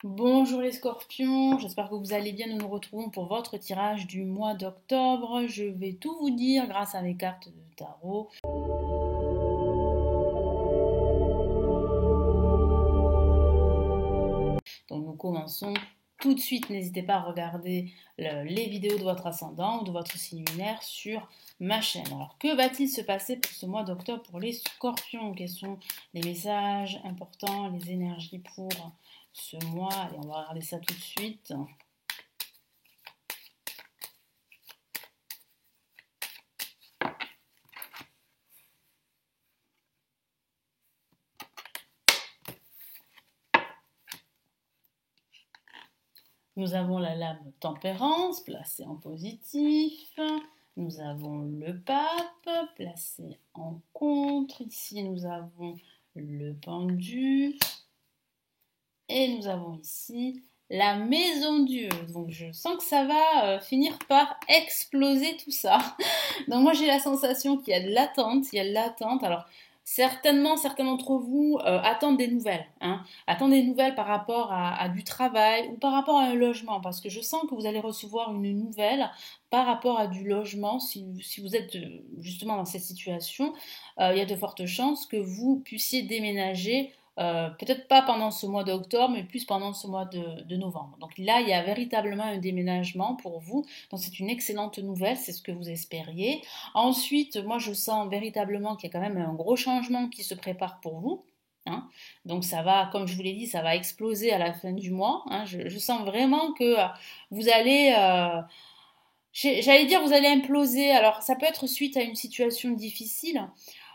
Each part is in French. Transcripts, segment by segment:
Bonjour les scorpions, j'espère que vous allez bien. Nous nous retrouvons pour votre tirage du mois d'octobre. Je vais tout vous dire grâce à mes cartes de tarot. Donc nous commençons tout de suite. N'hésitez pas à regarder les vidéos de votre ascendant ou de votre signe lunaire sur ma chaîne. Alors que va-t-il se passer pour ce mois d'octobre pour les scorpions? Quels sont les messages importants, les énergies pour ce mois? Allez, on va regarder ça tout de suite. Nous avons la lame tempérance placée en positif. Nous avons le pape placé en contre. Ici, nous avons le pendu. Et nous avons ici la maison Dieu. Donc je sens que ça va finir par exploser tout ça. Donc moi j'ai la sensation qu'il y a de l'attente. Il y a de l'attente. Alors certainement, certains d'entre vous attendent des nouvelles. Attendent des nouvelles par rapport à du travail ou par rapport à un logement. Parce que je sens que vous allez recevoir une nouvelle par rapport à du logement. Si vous êtes justement dans cette situation, il y a de fortes chances que vous puissiez déménager peut-être pas pendant ce mois d'octobre, mais plus pendant ce mois de novembre. Donc là, il y a véritablement un déménagement pour vous. Donc c'est une excellente nouvelle, c'est ce que vous espériez. Ensuite, moi, je sens véritablement qu'il y a quand même un gros changement qui se prépare pour vous. Donc ça va, comme je vous l'ai dit, ça va exploser à la fin du mois. Je sens vraiment que vous allez... j'allais dire vous allez imploser. Alors ça peut être suite à une situation difficile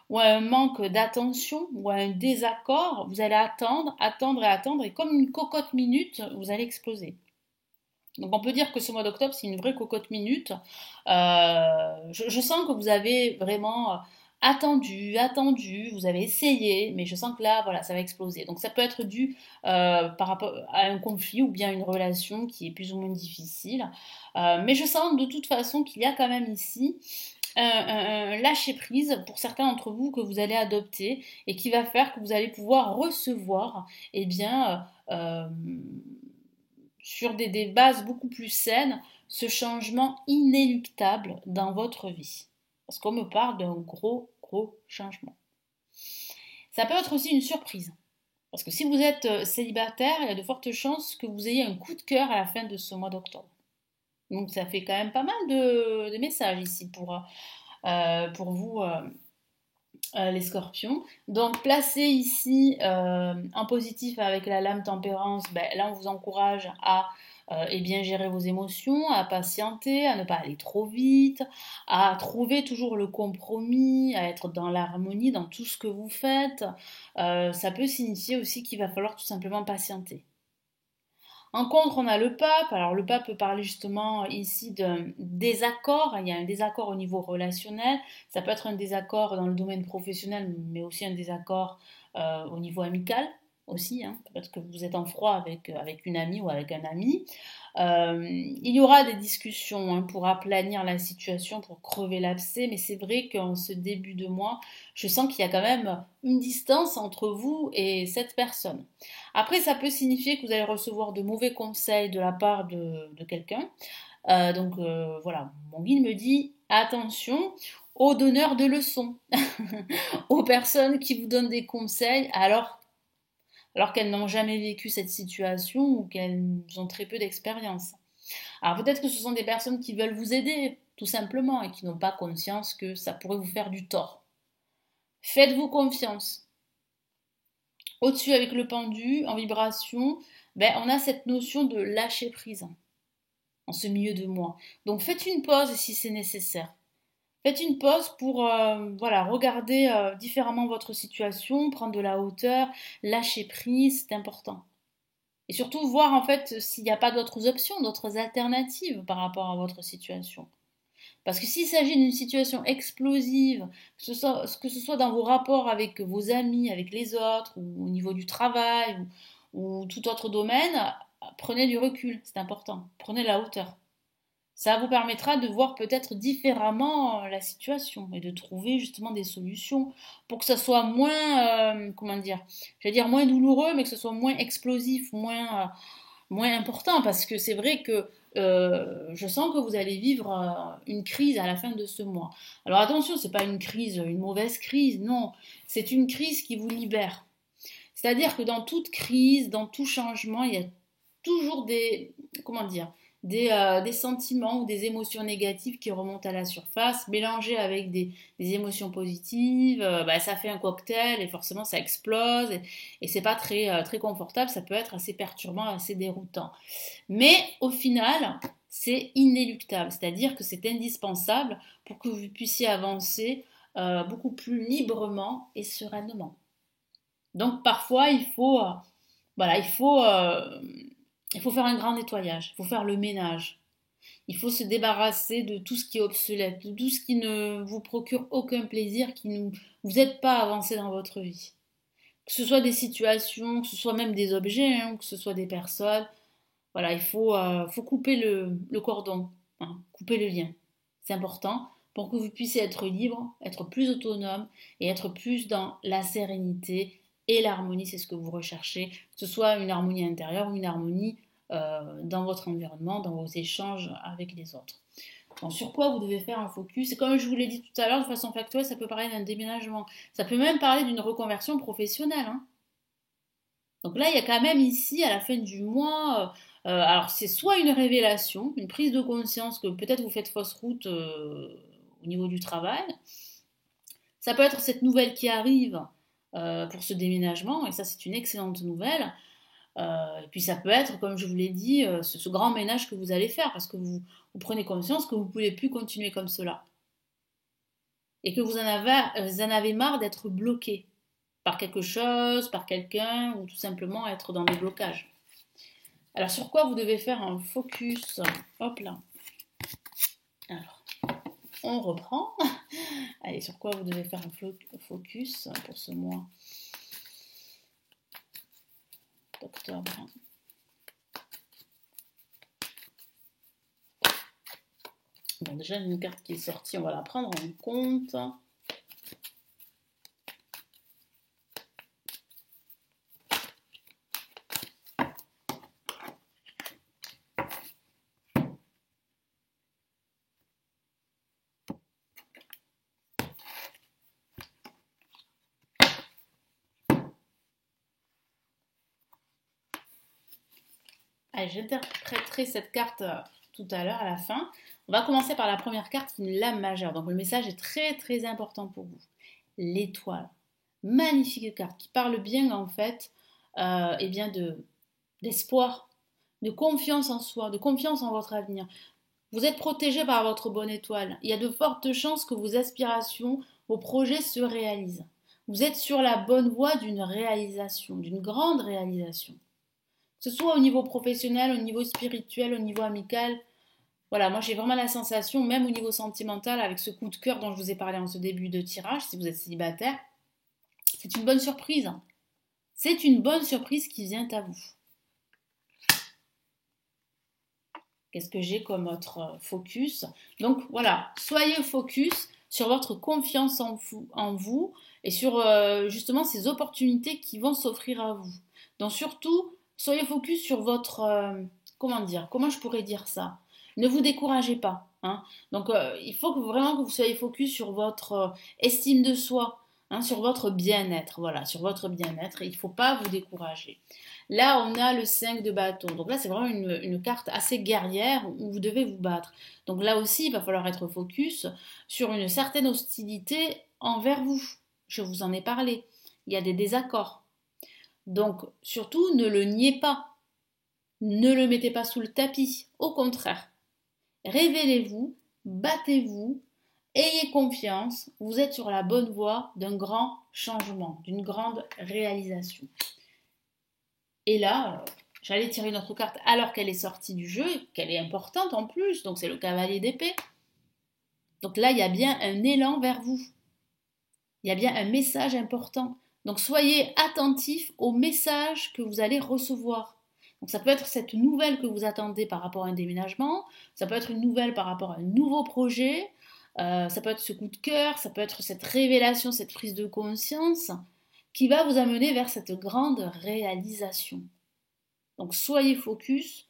ou à un manque d'attention ou à un désaccord, vous allez attendre, attendre et attendre, et comme une cocotte minute, vous allez exploser. Donc on peut dire que ce mois d'octobre, c'est une vraie cocotte minute. Je sens que vous avez vraiment attendu, attendu, vous avez essayé, mais je sens que là, voilà, ça va exploser. Donc ça peut être dû par rapport à un conflit ou bien une relation qui est plus ou moins difficile. Mais je sens de toute façon qu'il y a quand même ici un lâcher prise pour certains d'entre vous que vous allez adopter et qui va faire que vous allez pouvoir recevoir eh bien, sur des bases beaucoup plus saines ce changement inéluctable dans votre vie. Parce qu'on me parle d'un gros, gros changement. Ça peut être aussi une surprise. Parce que si vous êtes célibataire, il y a de fortes chances que vous ayez un coup de cœur à la fin de ce mois d'octobre. Donc ça fait quand même pas mal de messages ici pour vous, les scorpions. Donc placé ici en positif avec la lame tempérance, ben, là on vous encourage à bien gérer vos émotions, à patienter, à ne pas aller trop vite, à trouver toujours le compromis, à être dans l'harmonie dans tout ce que vous faites. Ça peut signifier aussi qu'il va falloir tout simplement patienter. En contre, on a le pape. Alors, le pape peut parler justement ici d'un désaccord. Il y a un désaccord au niveau relationnel. Ça peut être un désaccord dans le domaine professionnel, mais aussi un désaccord au niveau amical aussi. Peut-être que vous êtes en froid avec une amie ou avec un ami. Il y aura des discussions pour aplanir la situation, pour crever l'abcès, mais c'est vrai qu'en ce début de mois, je sens qu'il y a quand même une distance entre vous et cette personne. Après, ça peut signifier que vous allez recevoir de mauvais conseils de la part de quelqu'un. Donc voilà, mon guide me dit attention aux donneurs de leçons, aux personnes qui vous donnent des conseils alors qu'elles n'ont jamais vécu cette situation ou qu'elles ont très peu d'expérience. Alors peut-être que ce sont des personnes qui veulent vous aider, tout simplement, et qui n'ont pas conscience que ça pourrait vous faire du tort. Faites-vous confiance. Au-dessus avec le pendu, en vibration, on a cette notion de lâcher prise en ce milieu de mois. Donc faites une pause si c'est nécessaire. Faites une pause pour voilà, regarder différemment votre situation, prendre de la hauteur, lâcher prise, c'est important. Et surtout voir en fait s'il n'y a pas d'autres options, d'autres alternatives par rapport à votre situation. Parce que s'il s'agit d'une situation explosive, que ce soit dans vos rapports avec vos amis, avec les autres, ou au niveau du travail, ou tout autre domaine, prenez du recul, c'est important. Prenez la hauteur. Ça vous permettra de voir peut-être différemment la situation et de trouver justement des solutions pour que ça soit moins, comment dire, je vais dire moins douloureux, mais que ce soit moins explosif, moins important, parce que c'est vrai que je sens que vous allez vivre une crise à la fin de ce mois. Alors attention, c'est pas une crise, une mauvaise crise, non, c'est une crise qui vous libère. C'est-à-dire que dans toute crise, dans tout changement, il y a toujours comment dire, des sentiments ou des émotions négatives qui remontent à la surface, mélangées avec des émotions positives, bah, ça fait un cocktail et forcément ça explose et c'est pas très confortable, ça peut être assez perturbant, assez déroutant. Mais au final, c'est inéluctable, c'est-à-dire que c'est indispensable pour que vous puissiez avancer beaucoup plus librement et sereinement. Donc parfois, voilà, il faut faire un grand nettoyage, il faut faire le ménage. Il faut se débarrasser de tout ce qui est obsolète, de tout ce qui ne vous procure aucun plaisir, qui ne vous aide pas à avancer dans votre vie. Que ce soit des situations, que ce soit même des objets, hein, que ce soit des personnes. Voilà, faut couper le cordon, hein, couper le lien. C'est important pour que vous puissiez être libre, être plus autonome et être plus dans la sérénité et l'harmonie, c'est ce que vous recherchez, que ce soit une harmonie intérieure ou une harmonie dans votre environnement, dans vos échanges avec les autres. Donc, sur quoi vous devez faire un focus? Et comme je vous l'ai dit tout à l'heure, de façon factuelle, ça peut parler d'un déménagement. Ça peut même parler d'une reconversion professionnelle, hein. Donc là, il y a quand même ici, à la fin du mois, alors c'est soit une révélation, une prise de conscience que peut-être vous faites fausse route au niveau du travail. Ça peut être cette nouvelle qui arrive pour ce déménagement, et ça c'est une excellente nouvelle. Et puis ça peut être, comme je vous l'ai dit, ce grand ménage que vous allez faire, parce que vous prenez conscience que vous ne pouvez plus continuer comme cela. Et que vous en avez marre d'être bloqué par quelque chose, par quelqu'un, ou tout simplement être dans des blocages. Alors sur quoi vous devez faire un focus? Hop là. Alors, on reprend. Allez, sur quoi vous devez faire un focus pour ce mois d'octobre? Bon, déjà, une carte qui est sortie, on va la prendre en compte. Allez, j'interpréterai cette carte tout à l'heure, à la fin. On va commencer par la première carte qui est une lame majeure. Donc le message est très très important pour vous. L'étoile. Magnifique carte qui parle bien en fait eh bien d'espoir, de confiance en soi, de confiance en votre avenir. Vous êtes protégé par votre bonne étoile. Il y a de fortes chances que vos aspirations, vos projets se réalisent. Vous êtes sur la bonne voie d'une réalisation, d'une grande réalisation. Que ce soit au niveau professionnel, au niveau spirituel, au niveau amical. Voilà, moi j'ai vraiment la sensation, même au niveau sentimental, avec ce coup de cœur dont je vous ai parlé en ce début de tirage, si vous êtes célibataire, c'est une bonne surprise. C'est une bonne surprise qui vient à vous. Qu'est-ce que j'ai comme autre focus? Donc voilà, soyez focus sur votre confiance en vous et sur justement ces opportunités qui vont s'offrir à vous. Donc surtout, soyez focus sur votre... comment dire? Comment je pourrais dire ça? Ne vous découragez pas, hein. Donc il faut vraiment que vous soyez focus sur votre estime de soi, hein, sur votre bien-être. Voilà, sur votre bien-être. Et il ne faut pas vous décourager. Là, on a le 5 de bâton. Donc là, c'est vraiment une carte assez guerrière où vous devez vous battre. Donc là aussi, il va falloir être focus sur une certaine hostilité envers vous. Je vous en ai parlé. Il y a des désaccords. Donc surtout, ne le niez pas. Ne le mettez pas sous le tapis. Au contraire, révélez-vous, battez-vous, ayez confiance. Vous êtes sur la bonne voie d'un grand changement, d'une grande réalisation. Et là, j'allais tirer une autre carte alors qu'elle est sortie du jeu, qu'elle est importante en plus, donc c'est le cavalier d'épée. Donc là, il y a bien un élan vers vous. Il y a bien un message important. Donc soyez attentifs au message que vous allez recevoir. Donc ça peut être cette nouvelle que vous attendez par rapport à un déménagement, ça peut être une nouvelle par rapport à un nouveau projet, ça peut être ce coup de cœur, ça peut être cette révélation, cette prise de conscience qui va vous amener vers cette grande réalisation. Donc soyez focus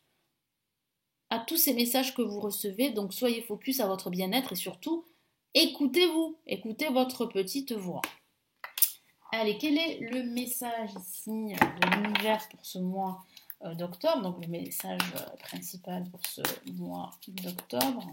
à tous ces messages que vous recevez, donc soyez focus à votre bien-être et surtout écoutez-vous, écoutez votre petite voix. Allez, quel est le message ici de l'univers pour ce mois d'octobre? Donc le message principal pour ce mois d'octobre.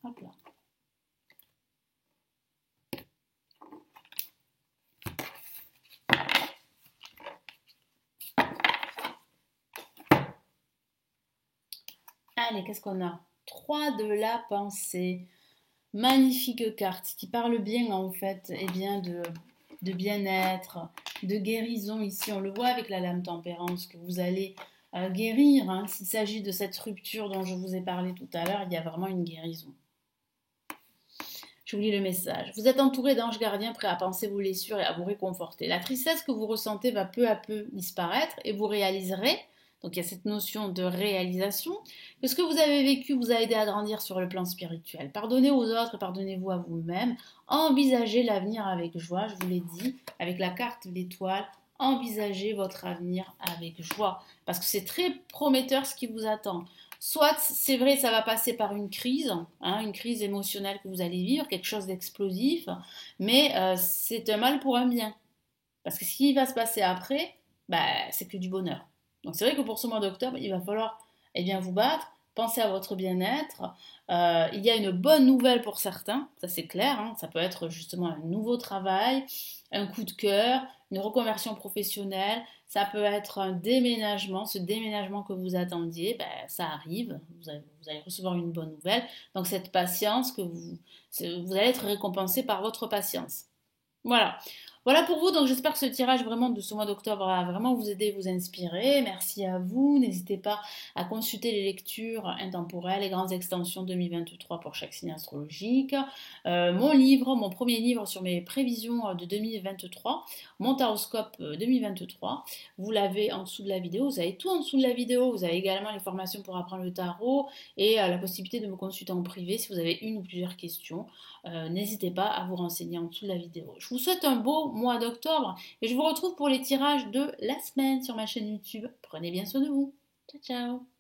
Hop là. Allez, qu'est-ce qu'on a? 3 de la pensée. Magnifique carte qui parle bien en fait et bien de bien-être, de guérison ici. On le voit avec la lame tempérance que vous allez guérir. Hein. S'il s'agit de cette rupture dont je vous ai parlé tout à l'heure, il y a vraiment une guérison. Je vous lis le message. Vous êtes entouré d'anges gardiens prêts à penser vos blessures et à vous réconforter. La tristesse que vous ressentez va peu à peu disparaître et vous réaliserez, donc il y a cette notion de réalisation, que ce que vous avez vécu vous a aidé à grandir sur le plan spirituel. Pardonnez aux autres, pardonnez-vous à vous-même. Envisagez l'avenir avec joie, je vous l'ai dit, avec la carte de l'étoile. Envisagez votre avenir avec joie, parce que c'est très prometteur ce qui vous attend. Soit c'est vrai, ça va passer par une crise émotionnelle que vous allez vivre, quelque chose d'explosif, mais c'est un mal pour un bien. Parce que ce qui va se passer après, bah, c'est que du bonheur. Donc c'est vrai que pour ce mois d'octobre, il va falloir bien, vous battre, penser à votre bien-être. Il y a une bonne nouvelle pour certains, ça c'est clair, hein. Ça peut être justement un nouveau travail, un coup de cœur, une reconversion professionnelle, ça peut être un déménagement, ce déménagement que vous attendiez, ben, ça arrive, vous allez recevoir une bonne nouvelle. Donc cette patience vous allez être récompensé par votre patience. Voilà. Voilà pour vous, donc j'espère que ce tirage vraiment de ce mois d'octobre va vraiment vous aider, vous inspirer. Merci à vous. N'hésitez pas à consulter les lectures intemporelles et grandes extensions 2023 pour chaque signe astrologique. Mon premier livre sur mes prévisions de 2023, mon taroscope 2023, vous l'avez en dessous de la vidéo. Vous avez tout en dessous de la vidéo. Vous avez également les formations pour apprendre le tarot et la possibilité de me consulter en privé si vous avez une ou plusieurs questions. N'hésitez pas à vous renseigner en dessous de la vidéo. Je vous souhaite un beau mois d'octobre et je vous retrouve pour les tirages de la semaine sur ma chaîne YouTube. Prenez bien soin de vous. Ciao, ciao.